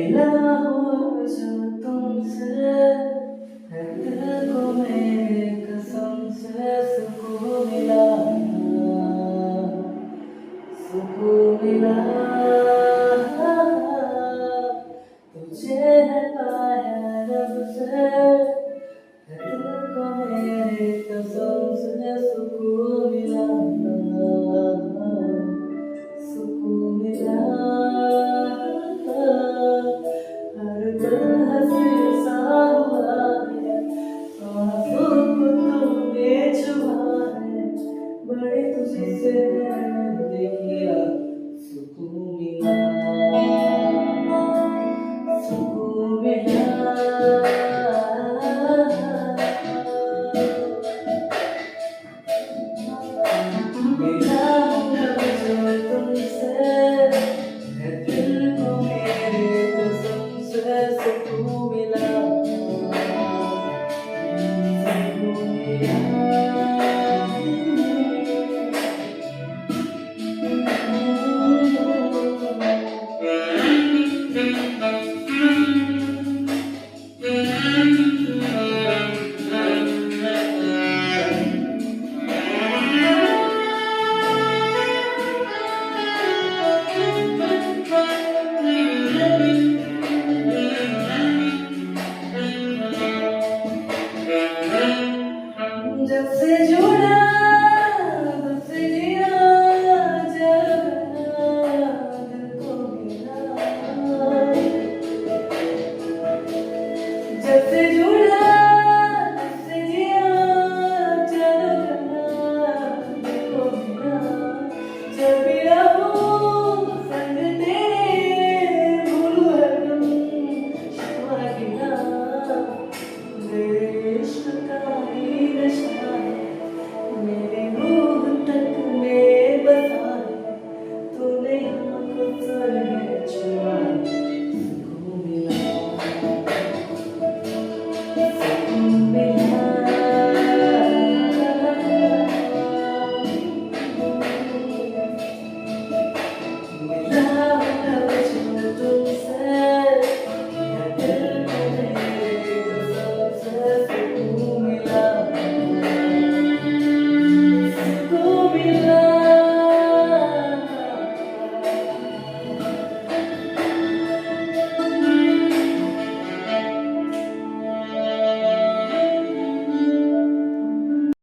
मिला हूँ जो तुमसे, है दिल को मेरे कसम से सुकून मिला, सुकून मिला। तुझे है पाया रब से, है दिल को मेरे कसम से सुकून मिला, सुकून मिला। हर दिल हंसी सा हुआ है, आंसू को तुमने छुआ है, बड़ी तुझसे